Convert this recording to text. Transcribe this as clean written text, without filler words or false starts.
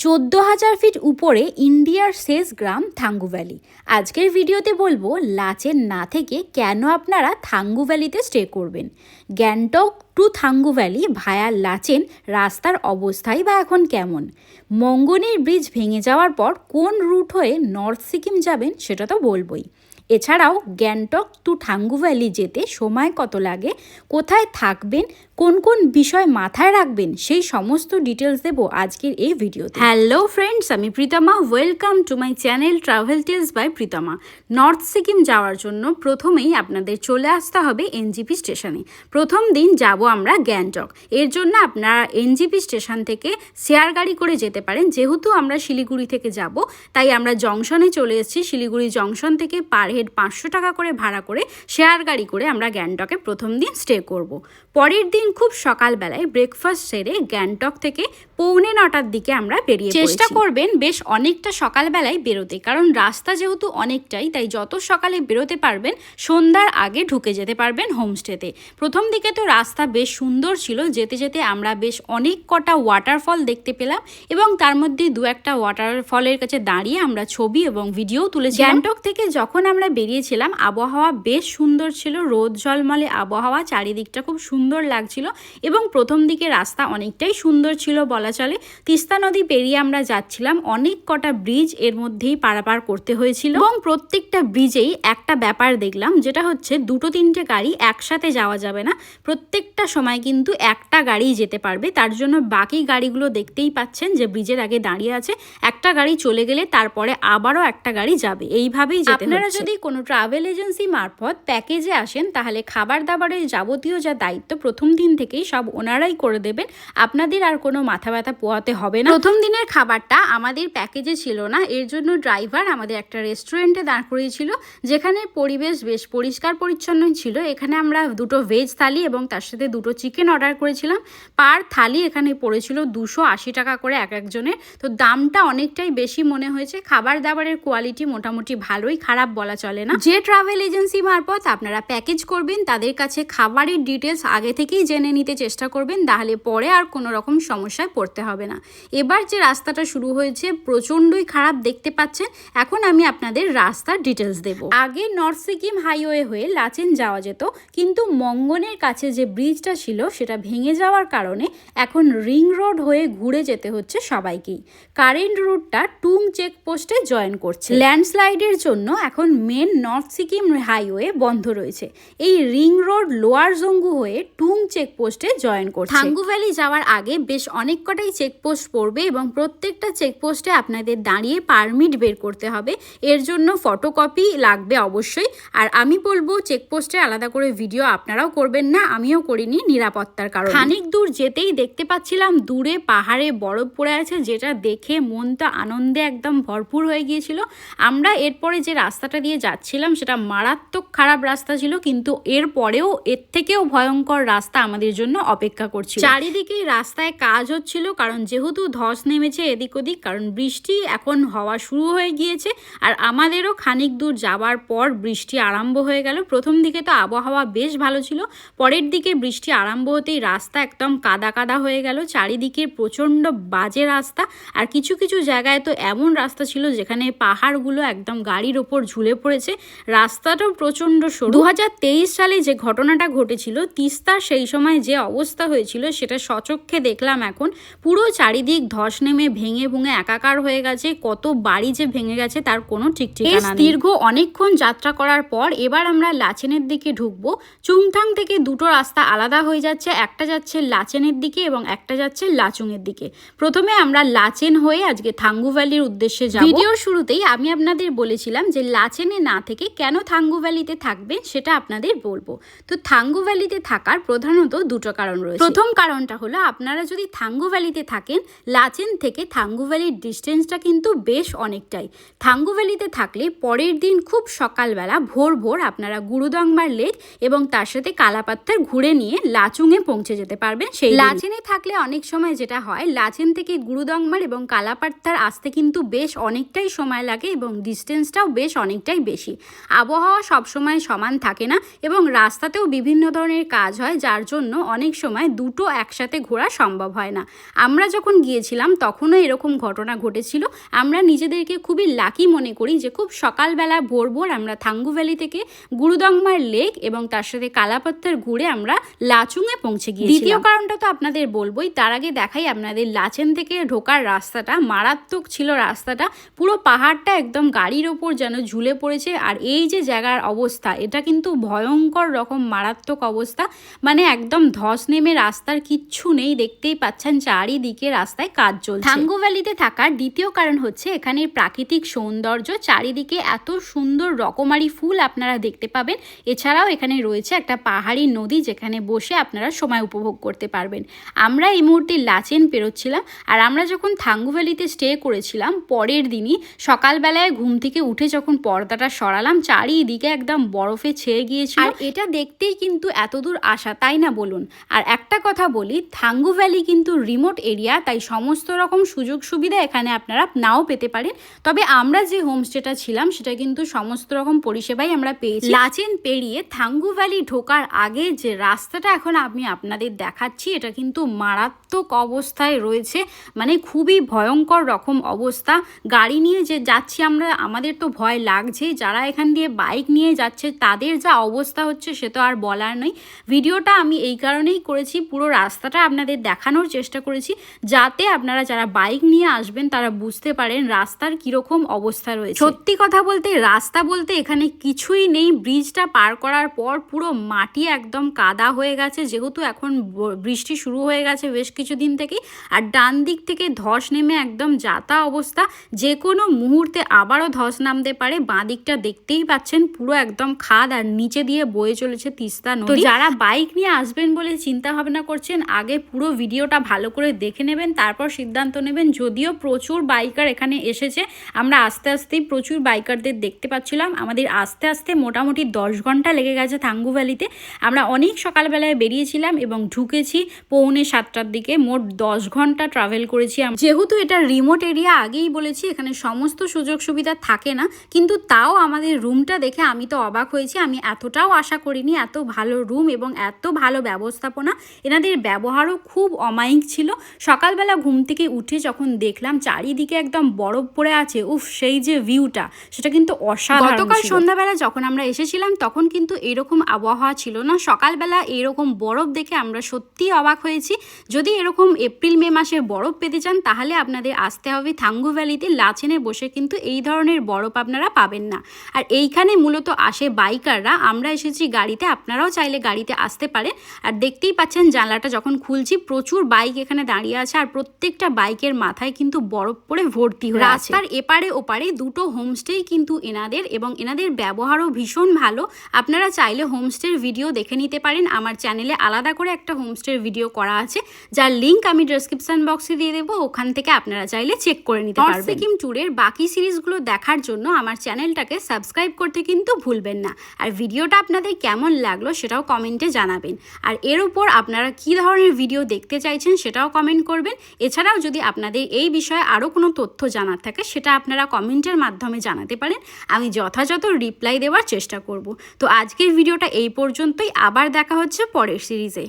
14,000 fit উপরে ইন্ডিয়ার শেষ গ্রাম থাঙ্গু ভ্যালি। আজকের ভিডিওতে বলবো লাচেন না থেকে কেন আপনারা থাঙ্গু ভ্যালিতে স্টে করবেন। গ্যাংটক টু থাঙ্গু ভ্যালি ভায়া লাচেন রাস্তার অবস্থাই বা এখন কেমন, মঙ্গনের ব্রিজ ভেঙে যাওয়ার পর কোন রুট হয়ে নর্থ সিকিম যাবেন সেটা তো বলবোই। এছাড়াও গ্যাংটক টু থাঙ্গু ভ্যালি যেতে সময় কত লাগে, কোথায় থাকবেন, কোন কোন বিষয় মাথায় রাখবেন, সেই সমস্ত ডিটেলস দেবো আজকের এই ভিডিওতে। হ্যালো ফ্রেন্ডস, আমি Pritama, welcome to my channel travel tales by Pritama. North Sikkim যাওয়ার জন্য প্রথমেই আপনাদের চলে আসতে হবে এনজিপি স্টেশনে। প্রথম দিন যাব আমরা গ্যাংটক। এর জন্য আপনারা এনজিপি স্টেশন থেকে শেয়ার গাড়ি করে যেতে পারেন। যেহেতু আমরা শিলিগুড়ি থেকে যাব, তাই আমরা জংশনে চলে এসেছি। শিলিগুড়ি জংশন থেকে পার হেড 500 টাকা করে ভাড়া করে শেয়ার গাড়ি করে আমরা গ্যাংটকে প্রথম দিন স্টে করব। পরের দিন খুব সকালবেলায় ব্রেকফাস্ট সেরে গ্যাংটক থেকে 8:45টার দিকে আমরা বেরিয়ে চেষ্টা করবেন বেশ অনেকটা সকালবেলায় বেরোতে, কারণ রাস্তা যেহেতু অনেকটাই, তাই যত সকালে বেরোতে পারবেন সন্ধ্যার আগে ঢুকে যেতে পারবেন হোমস্টেতে। প্রথম দিকে তো রাস্তা বেশ সুন্দর ছিল, যেতে যেতে আমরা বেশ অনেক কটা ওয়াটারফল দেখতে পেলাম এবং তার মধ্যে দু একটা ওয়াটারফলের কাছে দাঁড়িয়ে আমরা ছবি এবং ভিডিও তুলেছি। গ্যাংটক থেকে যখন আমরা বেরিয়েছিলাম আবহাওয়া বেশ সুন্দর ছিল, রোদ ঝলমলে আবহাওয়া, চারিদিকটা খুব সুন্দর লাগছিল এবং প্রথম দিকে রাস্তা অনেকটাই সুন্দর ছিল বলা চলে। তিস্তা নদী পেরিয়ে আমরা যাচ্ছিলাম, অনেক কটা ব্রিজ এর মধ্যেই পারাপার করতে হয়েছিল এবং প্রত্যেকটা ব্রিজেই একটা ব্যাপার দেখলাম, যেটা হচ্ছে 2-3টে গাড়ি একসাথে যাওয়া যাবে না, প্রত্যেকটা সময় কিন্তু একটা গাড়িই যেতে পারবে। তার জন্য বাকি গাড়িগুলো দেখতেই পাচ্ছেন যে ব্রিজের আগে দাঁড়িয়ে আছে, একটা গাড়ি চলে গেলে তারপরে আবারও একটা গাড়ি যাবে, এইভাবেই যেতে হচ্ছে। আপনারা যদি কোনো ট্রাভেল এজেন্সি মারফত প্যাকেজে আসেন তাহলে খাবার দাবারের যাবতীয় যা দায়িত্ব প্রথম দিন থেকেই সব ওনারাই করে দেবেন, আপনাদের আর কোনো মাথা ব্যথা পোহাতে হবে না। প্রথম দিনের খাবারটা আমাদের প্যাকেজে ছিল না, এর জন্য ড্রাইভার আমাদের একটা রেস্টুরেন্টে দাঁড় করিয়েছিল, যেখানে পরিবেশ বেশ পরিষ্কার পরিচ্ছন্ন ছিল। এখানে আমরা 2টো ভেজ থালি এবং তার সাথে 2টো চিকেন অর্ডার করেছিলাম। পার থালি এখানে পড়েছিল 280 টাকা করে এক একজনের, তো দামটা অনেকটাই বেশি মনে হয়েছে। খাবার দাবারের কোয়ালিটি মোটামুটি ভালোই, খারাপ বলা চলে না। যে ট্রাভেল এজেন্সি মারফত আপনারা প্যাকেজ করবেন তাদের কাছে খাবারের ডিটেলস আগে থেকেই জেনে নিতে চেষ্টা করবেন, তাহলে পরে আর কোনো রকম সমস্যায় পড়তে হবে না। এবার যে রাস্তাটা শুরু হয়েছে প্রচণ্ডই খারাপ দেখতে পাচ্ছেন। এখন আমি আপনাদের রাস্তার ডিটেলস দেব। আগে নর্থ সিকিম হাইওয়ে হয়ে লাচেন যাওয়া যেত, কিন্তু মঙ্গনের কাছে যে ব্রিজটা ছিল সেটা ভেঙে যাওয়ার কারণে এখন রিং রোড হয়ে ঘুরে যেতে হচ্ছে সবাইকেই। কারেন্ট রুটটা টুং চেকপোস্টে জয়েন করছে। ল্যান্ডস্লাইডের জন্য এখন মেন নর্থ সিকিম হাইওয়ে বন্ধ রয়েছে। এই রিং রোড লোয়ার জঙ্গু হয়ে টুং চেকপোস্টে জয়েন করছে। থাঙ্গু ভ্যালি যাওয়ার আগে বেশ অনেক কটাই চেকপোস্ট পড়বে এবং প্রত্যেকটা চেকপোস্টে আপনাদের দাঁড়িয়ে পারমিট বের করতে হবে, এর জন্য ফটোকপি লাগবে অবশ্যই। আর আমি বলবো চেকপোস্টে আলাদা করে ভিডিও আপনারাও করবেন না, আমিও করিনি নিরাপত্তার কারণে। খানিক দূর যেতেই দেখতে পাচ্ছিলাম দূরে পাহাড়ে বরফ পড়ে আছে, যেটা দেখে মনটা আনন্দে একদম ভরপুর হয়ে গিয়েছিল। আমরা এরপরে যে রাস্তাটা দিয়ে যাচ্ছিলাম সেটা মারাত্মক খারাপ রাস্তা ছিল, কিন্তু এরপরেও এর থেকেও ভয়ঙ্কর রাস্তা আমাদের জন্য অপেক্ষা করছিল। চারিদিকেই রাস্তায় কাজ হচ্ছিল, কারণ যেহেতু ধস নেমেছে এদিক ওদিক, কারণ বৃষ্টি এখন হওয়া শুরু হয়ে গিয়েছে। আর আমাদেরও খানিক দূর যাওয়ার পর বৃষ্টি আরম্ভ হয়ে গেল। প্রথম দিকে তো আবহাওয়া বেশ ভালো ছিল, পরের দিকে বৃষ্টি আরম্ভ হতেই রাস্তা একদম কাদা কাদা হয়ে গেল। চারিদিকে প্রচণ্ড বাজে রাস্তা, আর কিছু কিছু জায়গায় তো এমন রাস্তা ছিল যেখানে পাহাড়গুলো একদম গাড়ির ওপর ঝুলে পড়েছে। রাস্তাটাও প্রচণ্ড সরু। 2023 সালে যে ঘটনাটা ঘটেছিল তিস্তার, সেই সময় যে অবস্থা হয়েছিল সেটা সচক্ষে দেখলাম। এখন পুরো চারিদিক ধস নেমে ভেঙে ভুঙে একাকার হয়ে গেছে, কত বাড়ি যে ভেঙে গেছে তার কোনো ঠিক ঠিকানা নেই। দীর্ঘ অনেকক্ষণ যাত্রা করার পর এবার আমরা লাচেনের দিকে ঢুকবো। চুংথাং থেকে 2টো রাস্তা আলাদা হয়ে যাচ্ছে, একটা যাচ্ছে লাচেনের দিকে এবং একটা যাচ্ছে লাচুংয়ের দিকে। প্রথমে আমরা লাচেন হয়ে আজকে থাঙ্গু ভ্যালির উদ্দেশ্যে যাব। ভিডিওর শুরুতেই আমি আপনাদের বলেছিলাম যে লাচেনে না থেকে কেন থাঙ্গু ভ্যালিতে থাকবেন সেটা আপনাদের বলবো। তো থাঙ্গু ভ্যালিতে থাকার প্রধানত 2টো কারণ রয়েছে। প্রথম কারণটা হলো, আপনারা যদি থাঙ্গু ভ্যালিতে থাকেন, লাচেন থেকে থাঙ্গু ভ্যালির ডিস্টেন্সটা কিন্তু বেশ অনেকটাই। থাঙ্গু ভ্যালিতে থাকলে পরের দিন খুব সকালবেলা ভোর ভোর আপনারা গুরুদংমার লেক এবং তার সাথে কালাপাত্থার ঘুরে নিয়ে লাচুংয়ে পৌঁছে যেতে পারবেন। সেই লাচেনে থাকলে অনেক সময় যেটা হয়, লাচেন থেকে গুরুদংমার এবং কালাপাত্থার আসতে কিন্তু বেশ অনেকটাই সময় লাগে এবং ডিস্টেন্সটাও বেশ অনেকটাই বেশি। আবহাওয়া সবসময় সমান থাকে না এবং রাস্তাতেও বিভিন্ন ধরনের কাজ হয়, হয়, যার জন্য অনেক সময় দুটো একসাথে ঘোরা সম্ভব হয় না। আমরা যখন গিয়েছিলাম তখনও এরকম ঘটনা ঘটেছিল। আমরা নিজেদেরকে খুবই লাকি মনে করি যে খুব সকালবেলা ভোর ভোর আমরা থাঙ্গু ভ্যালি থেকে গুরুদংমার লেক এবং তার সাথে কালাপাত্তার ঘুরে আমরা লাচুংয়ে পৌঁছে গিয়েছিলাম। দ্বিতীয় কারণটা তো আপনাদের বলবোই, তার আগে দেখাই আপনাদের লাচেন থেকে ঢোকার রাস্তাটা। মারাত্মক ছিল রাস্তাটা, পুরো পাহাড়টা একদম গাড়ির ওপর যেন ঝুলে পড়েছে। আর এই যে জায়গার অবস্থা, এটা কিন্তু ভয়ঙ্কর রকম মারাত্মক অবস্থা, মানে একদম ধস নেমে রাস্তার কিচ্ছু নেই। দেখতেই পাচ্ছেন চারিদিকে রাস্তায় কাজ চলছে। থাঙ্গু ভ্যালিতে থাকার দ্বিতীয় কারণ হচ্ছে এখানের প্রাকৃতিক সৌন্দর্য। চারিদিকে এত সুন্দর রকমারি ফুল আপনারা দেখতে পাবেন। এছাড়াও এখানে রয়েছে একটা পাহাড়ি নদী, যেখানে বসে আপনারা সময় উপভোগ করতে পারবেন। আমরা এই মুহূর্তে লাচেন পেরোচ্ছিলাম, আর আমরা যখন থাঙ্গু ভ্যালিতে স্টে করেছিলাম পরের দিনই সকালবেলায় ঘুম থেকে উঠে যখন পর্দাটা সরালাম, চারিদিকে একদম বরফে ছেয়ে গিয়েছিল। আর এটা দেখতেই কিন্তু এতদূর আসা, তাই না বলুন? আর একটা কথা বলি, থাঙ্গু ভ্যালি কিন্তু রিমোট এরিয়া, তাই সমস্ত রকম সুযোগ সুবিধা এখানে আপনারা নাও পেতে পারেন। তবে আমরা যে হোমস্টেটা ছিলাম সেটা কিন্তু সমস্ত রকম পরিষেবাই আমরা পেয়েছি। লাচেন পেরিয়ে থাঙ্গু ভ্যালি ঢোকার আগে যে রাস্তাটা এখন আমি আপনাদের দেখাচ্ছি, এটা কিন্তু মারাত্মক অবস্থায় রয়েছে, মানে খুবই ভয়ঙ্কর রকম অবস্থা। গাড়ি নিয়ে যে যাচ্ছি আমরা, আমাদের তো ভয় লাগছে। যারা এখান দিয়ে বাইক নিয়ে যাচ্ছে তাদের যা অবস্থা হচ্ছে সে তো আর বলার নয়। ভিডিওটা আমি এই কারণেই করেছি, পুরো রাস্তাটা আপনাদের দেখানোর চেষ্টা করেছি, যাতে আপনারা যারা বাইক নিয়ে আসবেন তারা বুঝতে পারেন রাস্তার কীরকম অবস্থা রয়েছে। সত্যি কথা বলতে রাস্তা বলতে এখানে কিছুই নেই। ব্রিজটা পার করার পর পুরো মাটি একদম কাদা হয়ে গেছে, যেহেতু এখন বৃষ্টি শুরু হয়ে গেছে বেশ কিছুদিন থেকেই। আর ডান দিক থেকে ধস নেমে একদম যাতা অবস্থা, যে কোনো মুহূর্তে আবারও ধস নামতে পারে। বাঁ দিকটা দেখতেই পাচ্ছেন পুরো একদম খাদ, আর নিচে দিয়ে বয়ে চলেছে তিস্তা নদী। তো যারা বাইক নিয়ে আসবেন বলে চিন্তা ভাবনা করছেন, আগে পুরো ভিডিওটা ভালো করে দেখে নেবেন, তারপর সিদ্ধান্ত নেবেন। যদিও প্রচুর বাইকার এখানে এসেছে, আমরা আস্তে আস্তেই প্রচুর বাইকারদের দেখতে পাচ্ছিলাম। আমাদের আস্তে আস্তে মোটামুটি 10 ঘন্টা লেগে গেছে থাঙ্গু ভ্যালিতে। আমরা অনেক সকালবেলায় বেরিয়েছিলাম এবং ঢুকেছি 6:45টার দিকে। মোট 10 ঘন্টা ট্রাভেল করেছি। যেহেতু এটা রিমোট এরিয়া, আগেই বলেছি এখানে সমস্ত সুযোগ সুবিধা থাকে না, কিন্তু তাও আমাদের রুমটা দেখে আমি তো অবাক হয়েছি। আমি এতটাও আশা করিনি, এত ভালো রুম এবং এত ভালো ব্যবস্থাপনা। এনাদের ব্যবহারও খুব অমায়িক ছিল। সকালবেলা ঘুম থেকে উঠে যখন দেখলাম চারিদিকে একদম বরফ পড়ে আছে, উফ, সেই যে ভিউটা, সেটা কিন্তু অসাধারণ। গতকাল সন্ধ্যাবেলা যখন আমরা এসেছিলাম তখন কিন্তু এরকম আবহাওয়া ছিল না। সকালবেলা এরকম বরফ দেখে আমরা সত্যিই অবাক হয়েছি। যদি এরকম এপ্রিল মে মাসে বরফ পেতে চান তাহলে আপনাদের আসতে হবে থাঙ্গু ভ্যালিতে। লাচেনে বসে কিন্তু এই ধরনের বরফ আপনারা পাবেন না। আর এইখানে মূলত আসে বাইকাররা, আমরা এসেছি গাড়িতে, আপনারাও চাইলে গাড়িতে আসতে পারেন। আর দেখতেই পাচ্ছেন জানলাটা যখন খুলছি প্রচুর বাইক এখানে দাঁড়িয়ে আছে, আর প্রত্যেকটা বাইকের মাথায় কিন্তু বরফ পড়ে ভর্তি হয়ে আছে। রাস্তার এপারে ওপারে দুটো হোমস্টেই কিন্তু এনাদের, এবং এনাদের ব্যবহারও ভীষণ ভালো। আপনারা চাইলে হোমস্টের ভিডিও দেখে নিতে পারেন। আমার চ্যানেলে আলাদা করে একটা হোমস্টের ভিডিও করা আছে, যার লিঙ্ক আমি ডেসক্রিপশন বক্সে দিয়ে দেবো, ওখান থেকে আপনারা চাইলে চেক করে নিতে পারবেন। সিকিম ট্যুরের বাকি সিরিজগুলো দেখার জন্য আমার চ্যানেলটাকে সাবস্ক্রাইব করতে কিন্তু ভুলবেন না। আর ভিডিওটা আপনাদের কেমন লাগলো সেটাও কমেন্টে জানাবেন। আর এর উপর আপনারা কী ধরনের ভিডিও দেখতে চাইছেন সেটাও কমেন্ট করবেন। এছাড়াও যদি আপনাদের এই বিষয়ে আরও কোনো তথ্য জানার থাকে সেটা আপনারা কমেন্টের মাধ্যমে জানাতে পারেন, আমি যথাযথ রিপ্লাই দেওয়ার চেষ্টা করব। তো আজকের ভিডিওটা এই পর্যন্তই, আবার দেখা হচ্ছে পরের সিরিজে।